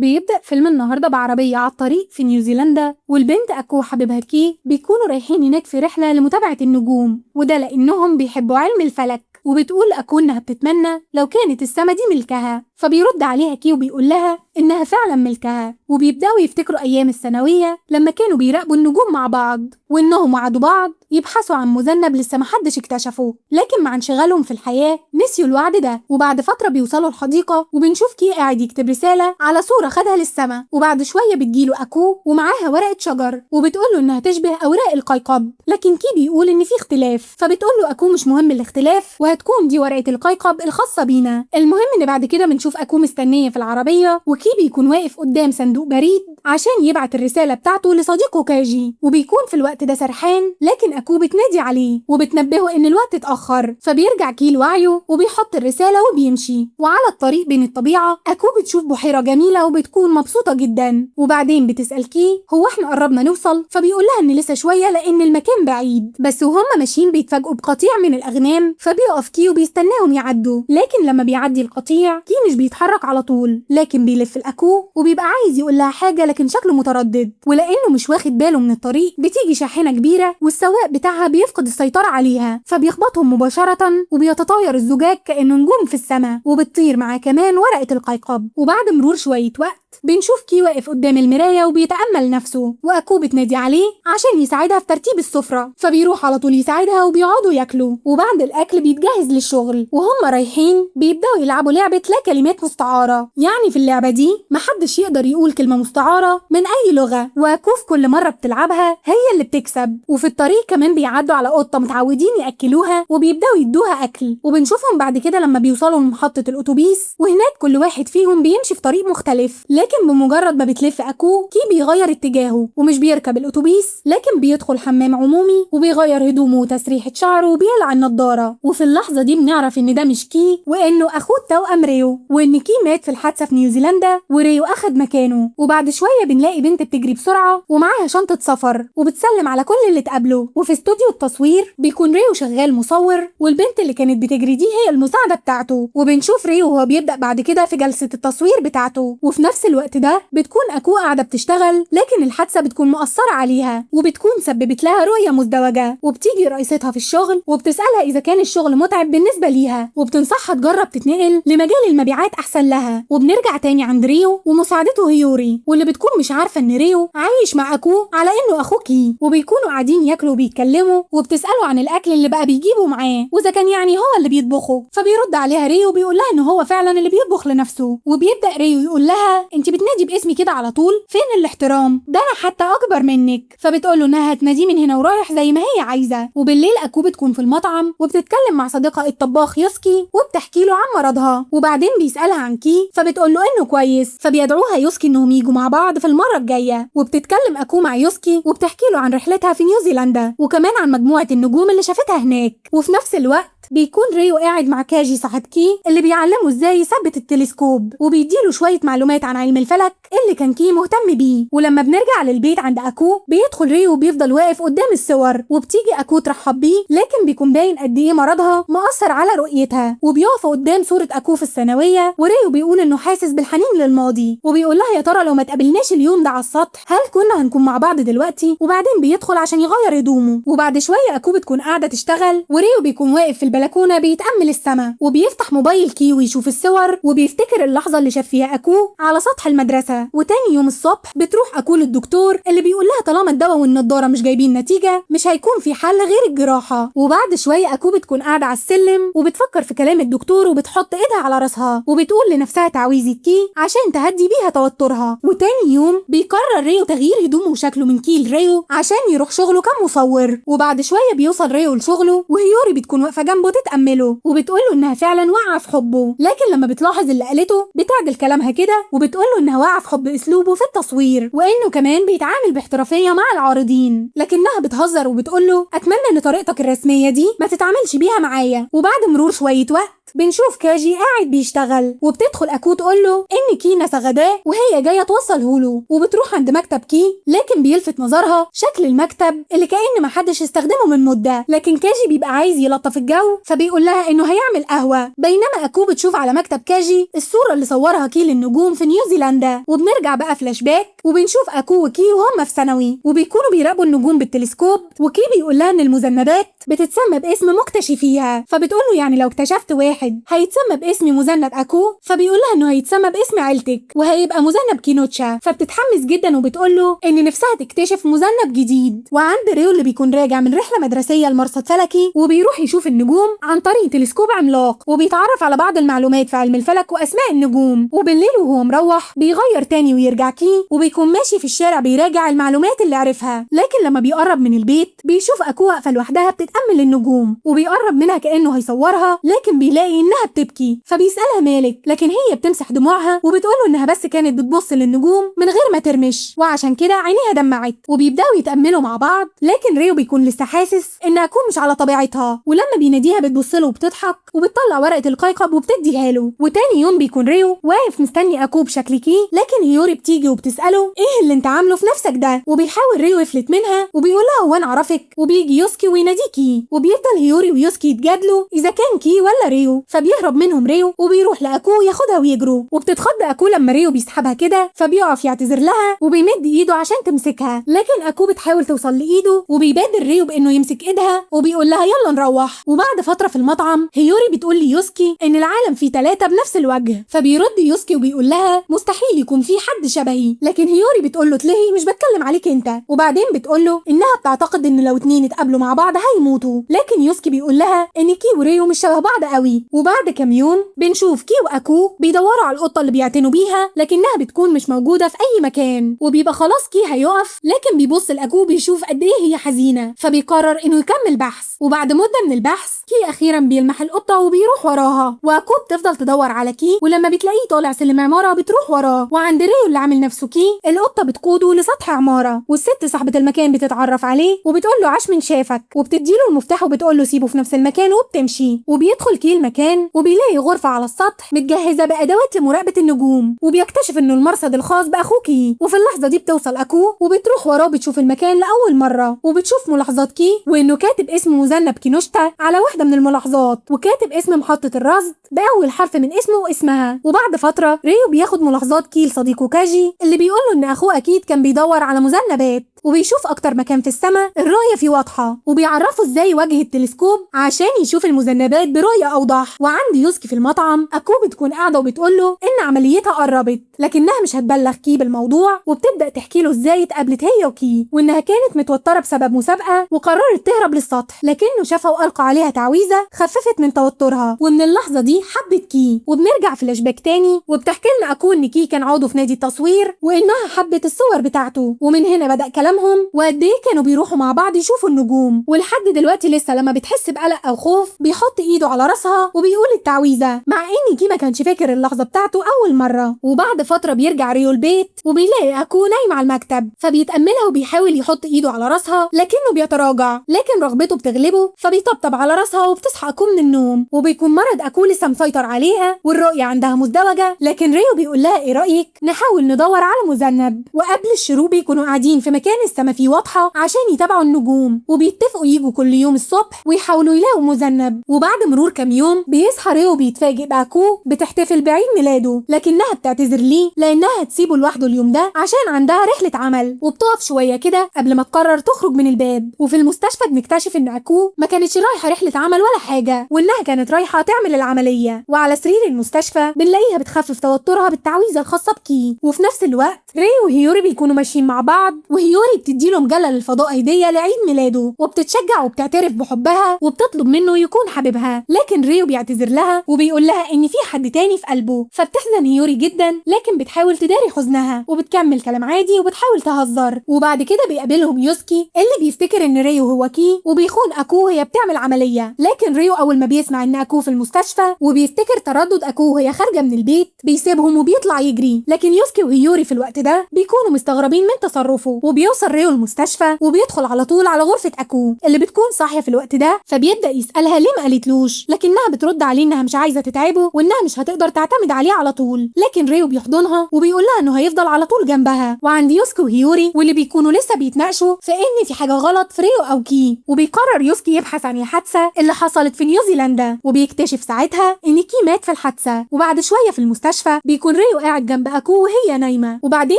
بيبدأ فيلم النهاردة بعربية على الطريق في نيوزيلندا، والبنت أكو وحبيبها كي بيكونوا رايحين هناك في رحلة لمتابعة النجوم، وده لأنهم بيحبوا علم الفلك. وبتقول أكو إنها بتتمنى لو كانت السما دي ملكها، فبيرد عليها كي وبيقول لها إنها فعلا ملكها. وبيبدأوا يفتكروا أيام الثانوية لما كانوا بيراقبوا النجوم مع بعض، وإنهم وعدوا بعض يبحثوا عن مذنب لسه محدش اكتشفه، لكن مع انشغالهم في الحياة نسيوا الوعد ده. وبعد فترة بيوصلوا الحديقة وبنشوف كي قاعد يكتب رسالة على صورة خدها للسما، وبعد شوية بتجيله أكو ومعاها ورقة شجر وبتقوله إنها تشبه أوراق القيقب، لكن كي بيقول إن في اختلاف، فبتقوله أكو مش مهم الاختلاف وهتكون دي ورقة القيقب الخاصة بينا. المهم إن بعد كده بنشوف أكو مستنية في العربية، وكي بيكون واقف قدام صندوق بريد عشان يبعت الرسالة بتاعته لصديقه كاجي، وبيكون في الوقت ده سرحان، لكن أكو بتنادي عليه وبتنبهه إن الوقت اتأخر، فبيرجع كي لوعيه وبيحط الرسالة وبيمشي. وعلى الطريق بين الطبيعة أكو بتشوف بحيرة جميلة وبتكون مبسوطة جدا، وبعدين بتسأل كي هو احنا قربنا نوصل، فبيقول لها إن لسه شوية لأن المكان بعيد. بس وهم ماشيين بيتفاجئوا بقطيع من الأغنام، فبيقف كي وبيستناهم يعدوا، لكن لما بيعدي القطيع كي مش بيتحرك على طول، لكن بيلف الأكو وبيبقى عايز يقول لها حاجة لكن شكله متردد، ولأنه مش واخد باله من الطريق بتيجي شاحنة كبيرة والسواق بتاعها بيفقد السيطرة عليها، فبيخبطهم مباشرة وبيتطاير الزجاج كأنه نجوم في السماء، وبتطير معاه كمان ورقة القيقب. وبعد مرور شوية وقت بنشوف كي واقف قدام المراية وبيتأمل نفسه، وأكو بتنادي عليه عشان يساعدها في ترتيب السفرة، فبيروح على طول يساعدها وبيقعدوا ياكلوا. وبعد الأكل بيتجهز للشغل، وهم رايحين بيبدأوا يلعبوا لعبة لا كلمات مستعارة، يعني في اللعبة دي محدش يقدر يقول كلمة مستعارة من أي لغة، وأكو في كل مرة بتلعبها هي اللي بتكسب. وفي الطريق كمان بيعدوا على قطة متعودين يأكلوها وبيبدأوا يدوها أكل، وبنشوفهم بعد كده لما بيوصلوا لمحطة الأتوبيس، وهناك كل واحد فيهم بيمشي في طريق مختلف، لكن بمجرد ما بتلف أكو كي بيغير اتجاهه ومش بيركب الأتوبيس، لكن بيدخل حمام عمومي وبيغير هدومه وتسريحة شعره وبيقلع النضارة. وفي اللحظة دي بنعرف إن ده مش كي، وإنه أخوه التوأم ريو، وإن كي مات في الحادثة في نيوزيلندا وريو أخد مكانه. وبعد شوية بنلاقي بنت بتجري بسرعة ومعاها شنطة سفر وبتسلم على كل اللي تقابله. وفي استوديو التصوير بيكون ريو شغال مصور، والبنت اللي كانت بتجري دي هي المساعدة بتاعته، وبنشوف ريو وهو بيبدأ بعد كده في جلسة التصوير بتاعته. وفي نفس الوقت ده بتكون أكو قاعدة بتشتغل، لكن الحادثة بتكون مؤثرة عليها وبتكون سببت لها رؤية مزدوجة، وبتيجي رئيستها في الشغل وبتسألها إذا كان الشغل متعب بالنسبة ليها، وبتنصحها تجرب تتنقل لمجال المبيعات أحسن لها. وبنرجع تاني عند ريو ومساعدته هيوري، واللي بتكون مش عارفة إن ريو عايش مع أكو على إنه أخوه كي، وبيكونوا قاعدين ياكلوا وبيتكلموا، وبتسأله عن الأكل اللي بقى بيجيبه معاه وإذا كان يعني هو اللي بيطبخه، فبيرد عليها ريو وبيقول لها إنه هو فعلا اللي بيطبخ لنفسه. وبيبدأ ريو يقول لها أنت بتنادي باسمي كده على طول، فين الاحترام ده؟ أنا حتى أكبر منك. فبتقوله إنها هتناديه من هنا ورايح زي ما هي عايزة. وبالليل أكو بتكون في المطعم وبتتكلم مع صديقها الطباخ يوسكي وبتحكي له عن مرضها، وبعدين بيسألها عن كي فبتقول له إنه كويس، فبيدعوها يوسكي إنهم يجوا مع بعض في المرة الجاية. وبتتكلم أكو مع يوسكي وبتحكي له عن رحلتها في نيوزيلندا وكمان عن مجموعة النجوم اللي شافتها هناك. وفي نفس الوقت بيكون ريو قاعد مع كاجي صاحب كي اللي بيعلمه ازاي يثبت التلسكوب، وبيديله شوية معلومات عن علم الفلك اللي كان كي مهتم بيه. ولما بنرجع للبيت عند أكو بيدخل ريو وبيفضل واقف قدام الصور، وبتيجي أكو ترحب بيه، لكن بيكون باين قد ايه مرضها مأثر على رؤيتها. وبيقف قدام صورة أكو في الثانوية، وريو بيقول انه حاسس بالحنين للماضي، وبيقول لها يا ترى لو ما تقابلناش اليوم ده على السطح هل كنا هنكون مع بعض دلوقتي؟ وبعدين بيدخل عشان يغير هدومه. وبعد شوية أكو بتكون قاعدة تشتغل، وريو بيكون واقف في البلكونة بيتأمل السما، وبيفتح موبايل كي ويشوف الصور، وبيفتكر اللحظة اللي شاف فيها أكو على سطح المدرسة. وتاني يوم الصبح بتروح أكو للدكتور اللي بيقول لها طالما الدواء والنضارة مش جايبين نتيجة مش هيكون في حل غير الجراحة. وبعد شوية أكو بتكون قاعدة على السلم وبتفكر في كلام الدكتور وبتحط إيدها على راسها وبتقول لنفسها تعويذة كي عشان تهدي بيها توترها. وتاني يوم بيقرر ريو تغيير هدومه وشكله من كي لريو عشان يروح شغله كمصور. وبعد شوية بيوصل ريو لشغله وهيوري بتكون واقفة جنبه تتأمله، وبتقوله إنها فعلا واقعة في حبه، لكن لما بتلاحظ اللي قالته بتعدل كلامها كده وبتقوله إنها واقعة في حب أسلوبه في التصوير، وإنه كمان بيتعامل باحترافية مع العارضين، لكنها بتهزر وبتقوله أتمنى إن طريقتك الرسمية دي ما تتعاملش بيها معايا. وبعد مرور شوية وقت بنشوف كاجي قاعد بيشتغل، وبتدخل اكو تقول له ان كي نسغداه وهي جايه توصله له، وبتروح عند مكتب كي، لكن بيلفت نظرها شكل المكتب اللي كأن محدش استخدمه من مده. لكن كاجي بيبقى عايز يلطف الجو، فبيقول لها انه هيعمل قهوه، بينما اكو بتشوف على مكتب كاجي الصوره اللي صورها كي للنجوم في نيوزيلندا. وبنرجع بقى فلاش باك وبنشوف اكو وكي وهم في ثانوي وبيكونوا بيراقبوا النجوم بالتلسكوب، وكي بيقول لها ان المذنبات بتتسمى باسم مكتشفيها، فبتقول له يعني لو اكتشفت واحد هيتسمى باسم مذنب اكو، فبيقول لها انه هيتسمى باسم عيلتك وهيبقى مذنب كينوتشا، فبتتحمس جدا وبتقول له ان نفسها تكتشف مذنب جديد. وعند ريو اللي بيكون راجع من رحله مدرسيه لمرصد فلكي وبيروح يشوف النجوم عن طريق تلسكوب عملاق، وبيتعرف على بعض المعلومات في علم الفلك واسماء النجوم. وبالليل وهو مروح بيغير تاني ويرجع كي، وبيكون ماشي في الشارع بيراجع المعلومات اللي عرفها، لكن لما بيقرب من البيت بيشوف اكو واقفه لوحدها بتتامل النجوم، وبيقرب منها كانه هيصورها، لكن بيلاقي انها بتبكي، فبيسالها مالك، لكن هي بتمسح دموعها وبتقوله انها بس كانت بتبص للنجوم من غير ما ترمش، وعشان كده عينيها دمعت. وبيبداوا يتاملوا مع بعض، لكن ريو بيكون لسه حاسس ان اكو مش على طبيعتها، ولما بيناديها بتبص له وبتضحك وبتطلع ورقه القيقب وبتديها له. وتاني يوم بيكون ريو واقف مستني اكو بشكل كي، لكن هيوري بتيجي وبتساله ايه اللي انت عامله في نفسك ده، وبيحاول ريو يفلت منها وبيقول لها هو انا اعرفك، وبيجي يوسكي ويناديكي، وبيفضل هيوري ويوسكي يتجادلوا اذا كان كي ولا ريو، فبيهرب منهم ريو وبيروح لاكو ياخدها ويجروا، وبتتخض اكو لما ريو بيسحبها كده، فبيقف يعتذر لها وبيمد ايده عشان تمسكها، لكن اكو بتحاول توصل لايده وبيبادر ريو بانه يمسك ايدها وبيقول لها يلا نروح. وبعد فتره في المطعم هيوري بتقول ليوسكي ان العالم فيه 3 بنفس الوجه، فبيرد يوسكي وبيقول لها مستحيل يكون في حد شبهي، لكن هيوري بتقول له تلهي مش بتكلم عليك انت، وبعدين بتقول له انها بتعتقد ان لو 2 اتقابلوا مع بعض هيموتوا، لكن يوسكي بيقول لها ان كي وريو مش شبه بعض قوي. وبعد كام يوم بنشوف كي واكو بيدوروا على القطه اللي بيعتنوا بيها، لكنها بتكون مش موجوده في اي مكان، وبيبقى خلاص كي هيقف، لكن بيبص لاكو بيشوف قد ايه هي حزينه، فبيقرر انه يكمل بحث. وبعد مده من البحث كي اخيرا بيلمح القطه وبيروح وراها، واكو بتفضل تدور على كي، ولما بتلاقيه طالع سلم عماره بتروح وراه، وعند ريو اللي عامل نفسه كي القطه بتقوده لسطح عماره، والست صاحبه المكان بتتعرف عليه وبتقول له عاش من شافك، وبتديله المفتاح وبتقول له سيبه في نفس المكان وبتمشي. وبيدخل كي المكان وبيلاقي غرفه على السطح متجهزه بادوات لمراقبه النجوم، وبيكتشف انه المرصد الخاص باخوه كي، وفي اللحظه دي بتوصل اكو وبتروح وراه بتشوف المكان لاول مره، وبتشوف ملاحظات كي وانه كاتب اسم مذنب كينوشتا على واحده من الملاحظات، وكاتب اسم محطه الرصد باول حرف من اسمه واسمها. وبعد فتره ريو بياخد ملاحظات كي لصديقه كاجي اللي بيقول له ان اخوه اكيد كان بيدور على مذنبات، وبيشوف اكتر مكان في السماء الرؤيه فيه واضحه، وبيعرفوا ازاي يواجه التلسكوب عشان يشوف المذنبات برؤيه اوضح. وعند يوسكي في المطعم اكو بتكون قاعده وبتقول له ان عمليتها قربت، لكنها مش هتبلغ كي بالموضوع، وبتبدا تحكي له ازاي اتقابلت هي وكي، وانها كانت متوتره بسبب مسابقه وقررت تهرب للسطح، لكنه شافها والقى عليها تعويذه خففت من توترها، ومن اللحظه دي حبت كي. وبنرجع فلاش باك تاني وبتحكي لنا اكو ان كي كان عضو في نادي التصوير وانها حبت الصور بتاعته، ومن هنا بدا كلامهم وقد ايه كانوا بيروحوا مع بعض يشوفوا النجوم. ولحد دلوقتي لسه لما بتحس بقلق او خوف بيحط ايده على راسها وبيقول التعويذه، مع ان كي ما كانش فاكر اللحظه بتاعته اول مره. وبعد فتره بيرجع ريو البيت وبيلاقي اكو نايم على المكتب، فبيتاملها وبيحاول يحط ايده على راسها لكنه بيتراجع، لكن رغبته بتغلبه فبيطبطب على راسها وبتصحى اكو من النوم، وبيكون مرض اكو لسه مسيطر عليها والرؤيه عندها مزدوجه، لكن ريو بيقول لها ايه رايك نحاول ندور على مذنب. وقبل الشروق بيكونوا قاعدين في مكان السما فيه واضحه عشان يتابعوا النجوم، وبيتفقوا يجوا كل يوم الصبح ويحاولوا يلاقوا مذنب. وبعد مرور كام يوم بيصحى ريو بيتفاجئ باكو بتحتفل بعيد ميلاده، لكنها بتعتذر ليه لانها تسيبه لوحده اليوم ده عشان عندها رحله عمل، وبتقف شويه كده قبل ما تقرر تخرج من الباب. وفي المستشفى بنكتشف ان اكو ما كانتش رايحه رحله عمل ولا حاجه، وانها كانت رايحه تعمل العمليه، وعلى سرير المستشفى بنلاقيها بتخفف توترها بالتعويذه الخاصه بكي. وفي نفس الوقت ريو وهيوري بيكونوا ماشيين مع بعض، وهيوري بتديله مجله للفضاء هديه لعيد ميلاده، وبتتشجع وبتعترف بحبها وبتطلب منه يكون حبيبها، لكن ريو بيعتذر لها وبيقول لها ان في حد تاني في قلبه، فبتحزن هيوري جدا لكن بتحاول تداري حزنها وبتكمل كلام عادي وبتحاول تهزر. وبعد كده بيقابلهم يوسكي اللي بيفتكر ان ريو هو كي وبيخون اكو وهي بتعمل عمليه، لكن ريو اول ما بيسمع ان اكو في المستشفى وبيفتكر تردد اكو وهي خارجه من البيت بيسيبهم وبيطلع يجري، لكن يوسكي وهيوري في الوقت ده بيكونوا مستغربين من تصرفه، وبيوصل بيوصل ريو المستشفى وبيدخل على طول على غرفة أكو اللي بتكون صاحية في الوقت ده، فبيبدأ يسألها ليه ما قالتلوش، لكنها بترد عليه إنها مش عايزة تتعبه وإنها مش هتقدر تعتمد عليه على طول. لكن ريو بيحضنها وبيقول لها إنه هيفضل على طول جنبها. وعند يوسكي وهيوري واللي بيكونوا لسه بيتناقشوا في إن في حاجة غلط في ريو أو كي، وبيقرر يوسكي يبحث عن الحادثة اللي حصلت في نيوزيلندا، وبيكتشف ساعتها إن كي مات في الحادثة. وبعد شوية في المستشفى بيكون ريو قاعد جنب أكو وهي نايمة، وبعدين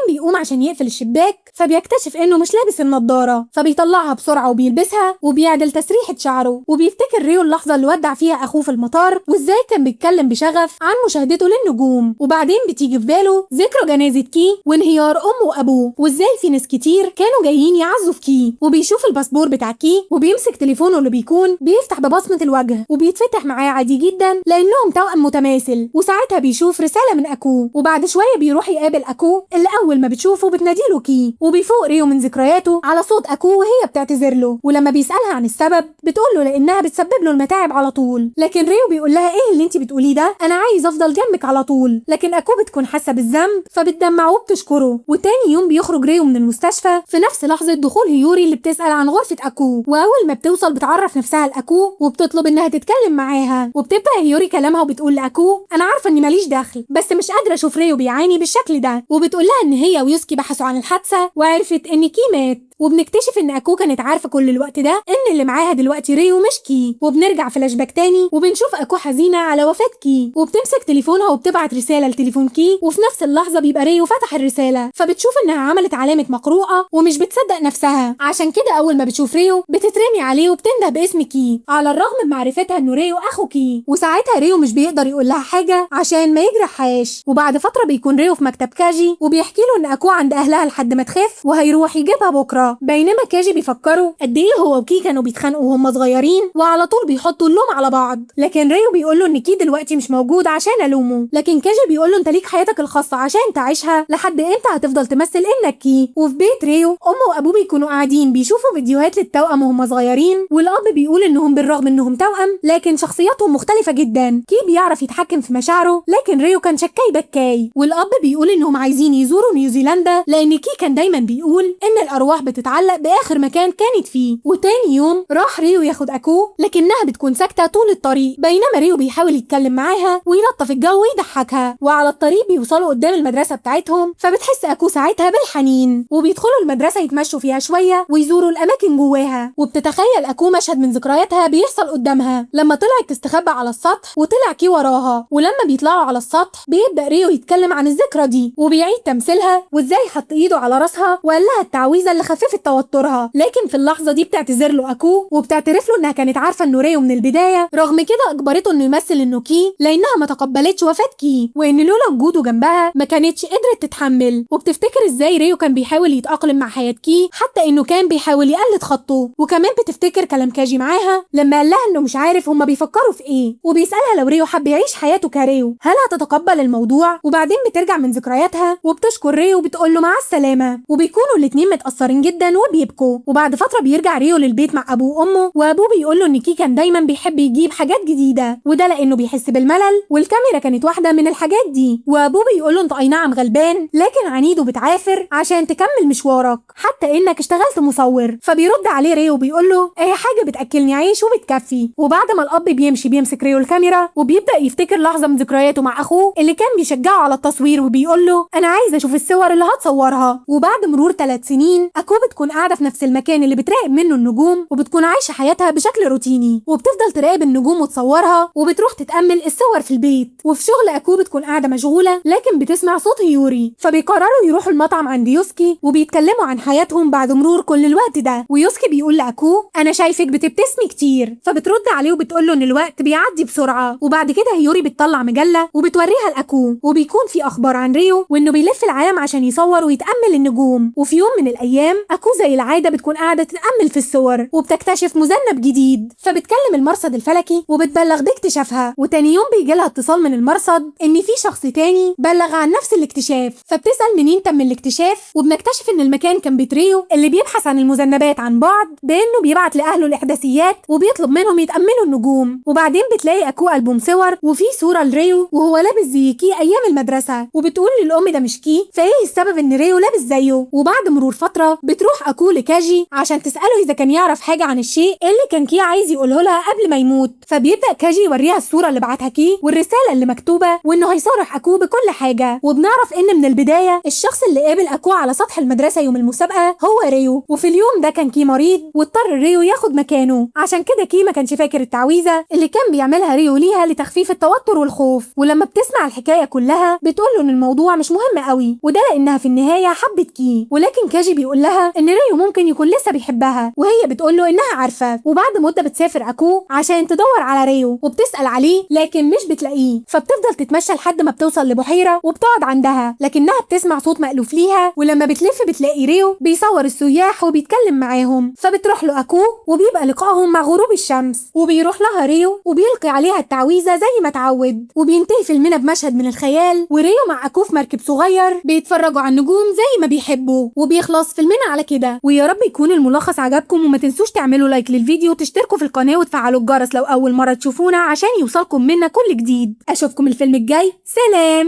بيقوم عشان يقفل الشباك، فبيكتشف إنه مش لابس النضارة، فبيطلعها بسرعة وبيلبسها وبيعدل تسريحة شعره. وبيفتكر ريو اللحظة اللي ودع فيها أخوه في المطار وإزاي كان بيتكلم بشغف عن مشاهدته للنجوم. وبعدين بتيجي في باله ذكرى جنازة كي وانهيار أمه وأبوه، وإزاي في ناس كتير كانوا جايين يعزوا في كي. وبيشوف الباسبور بتاع كي وبيمسك تليفونه اللي بيكون بيفتح ببصمة الوجه وبيتفتح معاه عادي جدا لأنهم توأم متماثل. وساعتها بيشوف رسالة من أكو، وبعد شوية بيروح يقابل أكو اللي أول ما بتشوفه بتناديله كي. وبيفوق ريو من ذكرياته على صوت أكو وهي بتعتذر له، ولما بيسألها عن السبب بتقوله لأنها بتسبب له المتاعب على طول. لكن ريو بيقول لها إيه اللي انتي بتقوليه ده، أنا عايز أفضل جنبك على طول. لكن أكو بتكون حاسة بالذنب فبتدمع وبتشكره. وتاني يوم بيخرج ريو من المستشفى في نفس لحظة دخول هيوري اللي بتسأل عن غرفة أكو، وأول ما بتوصل بتعرف نفسها لأكو وبتطلب إنها تتكلم معاها. وبتبدأ هيوري كلامها وبتقول لأكو أنا عارفة إني ماليش دخل، بس مش قادرة أشوف ريو بيعاني بالشكل ده. وبتقول لها إن هي ويوسكي بحثوا عن الحادثة وعرفت إن كي مات. وبنكتشف ان اكو كانت عارفه كل الوقت ده ان اللي معاها دلوقتي ريو مش كي. وبنرجع فلاش باك تاني وبنشوف اكو حزينه على وفاه كي، وبتمسك تليفونها وبتبعت رساله لتليفون كي، وفي نفس اللحظه بيبقى ريو فتح الرساله فبتشوف انها عملت علامه مقروءه ومش بتصدق نفسها. عشان كده اول ما بتشوف ريو بتترمي عليه وبتنده باسم كي على الرغم من معرفتها انه ريو اخو كي. وساعتها ريو مش بيقدر يقول لها حاجه عشان ما يجرحهاش. وبعد فتره بيكون ريو في مكتب كاجي وبيحكي له ان اكو عند اهلها لحد ما تخف وهيروح يجيبها بكره، بينما كاجي بيفكروا قد ايه هو وكي كانوا بيتخانقوا وهم صغيرين وعلى طول بيحطوا اللوم على بعض. لكن ريو بيقول له ان كي دلوقتي مش موجود عشان الومه، لكن كاجي بيقول له انت ليك حياتك الخاصه عشان تعيشها، لحد امتى هتفضل تمثل انك كي؟ وفي بيت ريو امه وابوه بيكونوا قاعدين بيشوفوا فيديوهات للتوأم وهم صغيرين، والاب بيقول انهم بالرغم انهم توأم لكن شخصياتهم مختلفه جدا. كي بيعرف يتحكم في مشاعره لكن ريو كان شكاي بكاي. والاب بيقول انهم عايزين يزوروا نيوزيلندا لان كي كان دايما بيقول ان الارواح بتتعلق باخر مكان كانت فيه. وتاني يوم راح ريو ياخد اكو لكنها بتكون ساكته طول الطريق، بينما ريو بيحاول يتكلم معاها ويلطف الجو ويضحكها. وعلى الطريق بيوصلوا قدام المدرسه بتاعتهم فبتحس اكو ساعتها بالحنين، وبيدخلوا المدرسه يتمشوا فيها شويه ويزوروا الاماكن جواها. وبتتخيل اكو مشهد من ذكرياتها بيحصل قدامها لما طلعت تستخبى على السطح وطلع كي وراها. ولما بيطلعوا على السطح بيبدا ريو يتكلم عن الذكرى دي وبيعيد تمثيلها وازاي حط ايده على راسها وقال لها التعويذه اللي خففت توترها. لكن في اللحظه دي بتعتذر له اكو وبتعترف له انها كانت عارفه انه ريو من البدايه، رغم كده اجبرته انه يمثل انه كي لانها ما تقبلتش وفاه كي، وان لولا وجوده جنبها ما كانتش قدرت تتحمل. وبتفتكر ازاي ريو كان بيحاول يتاقلم مع حياه كي حتى انه كان بيحاول يقلد خطه. وكمان بتفتكر كلام كاجي معاها لما قال لها انه مش عارف هما بيفكروا في ايه، وبيسالها لو ريو حب يعيش حياته كريو هل هتتقبل الموضوع. وبعدين بترجع من ذكرياتها وبتشكر ريو وبتقول له مع السلامه، وبيكونوا الاتنين متاثرين جدا وبيبكوا. وبعد فتره بيرجع ريو للبيت مع ابوه وامه، وابوه بيقول له ان كي كان دايما بيحب يجيب حاجات جديده وده لانه بيحس بالملل، والكاميرا كانت واحده من الحاجات دي. وابوه بيقول له انت اي نعم غلبان لكن عنيد وبتعافر عشان تكمل مشوارك حتى انك اشتغلت مصور. فبيرد عليه ريو بيقول له اي حاجه بتاكلني عيش وبتكفي. وبعد ما الاب بيمشي بيمسك ريو الكاميرا وبيبدا يفتكر لحظه من ذكرياته مع اخوه اللي كان بيشجعه على التصوير، وبيقول له انا عايز اشوف الصور اللي هتصورها. وبعد مرور 3 سنين اكو بتكون قاعده في نفس المكان اللي بتراقب منه النجوم وبتكون عايشه حياتها بشكل روتيني، وبتفضل تراقب النجوم وتصورها وبتروح تتامل الصور في البيت. وفي شغل اكو بتكون قاعده مشغوله لكن بتسمع صوت هيوري، فبيقرروا يروحوا المطعم عند يوسكي وبيتكلموا عن حياتهم بعد مرور كل الوقت ده. ويوسكي بيقول لاكو انا شايفك بتبتسمي كتير، فبترد عليه وبتقول له ان الوقت بيعدي بسرعه. وبعد كده هيوري بتطلع مجله وبتوريها لاكو وبيكون في اخبار عن ريو وانه بيلف العالم عشان يصور ويتامل النجوم. وفي يوم من الايام اكو زي العاده بتكون قاعده تتامل في الصور وبتكتشف مذنب جديد، فبتكلم المرصد الفلكي وبتبلغ باكتشافها. وتاني يوم بيجي لها اتصال من المرصد ان في شخص تاني بلغ عن نفس الاكتشاف، فبتسال منين تم الاكتشاف، وبنكتشف ان المكان كان بيت ريو اللي بيبحث عن المذنبات عن بعد بانه بيبعت لاهله الاحداثيات وبيطلب منهم يتاملوا النجوم. وبعدين بتلاقي اكو البوم صور وفي صوره لريو وهو لابس زي كي ايام المدرسه، وبتقول للام ده مش كي، فايه السبب ان ريو لابس زيه. وبعد مرور مرور فترة بتروح أكو لكاجي عشان تسأله إذا كان يعرف حاجة عن الشيء اللي كان كي عايز يقوله لها قبل ما يموت. فبيبدأ كاجي يوريها الصورة اللي بعتها كي والرسالة اللي مكتوبة وإنه هيصارح أكو بكل حاجة. وبنعرف إن من البداية الشخص اللي قابل أكو على سطح المدرسة يوم المسابقة هو ريو، وفي اليوم ده كان كي مريض واضطر ريو ياخد مكانه. عشان كده كي ما كانش فاكر التعويذة اللي كان بيعملها ريو ليها لتخفيف التوتر والخوف. ولما بتسمع الحكاية كلها بتقوله إن الموضوع مش مهم قوي، وده لأنها في النهاية حبت كي. ولكن كاجي بيقول لها إن ريو ممكن يكون لسه بيحبها، وهي بتقوله إنها عارفة. وبعد مدة بتسافر أكو عشان تدور على ريو وبتسأل عليه لكن مش بتلاقيه. فبتفضل تتمشى لحد ما بتوصل لبحيرة وبتقعد عندها، لكنها بتسمع صوت مألوف ليها، ولما بتلف بتلاقي ريو بيصور السياح وبيتكلم معاهم. فبتروح له أكو وبيبقى لقائهم مع غروب الشمس، وبيروح لها ريو وبيلقي عليها التعويذة زي ما اتعود. وبينتهي فيلمنا بمشهد من الخيال وريو مع أكو في مركب صغير بيتفرجوا على النجوم زي ما بيحبوا. وبيخلص فيلمنا على كده. ويا رب يكون الملخص عجبكم، وما تنسوش تعملوا لايك للفيديو وتشتركوا في القناة وتفعلوا الجرس لو أول مرة تشوفونا عشان يوصلكم منا كل جديد. أشوفكم الفيلم الجاي، سلام.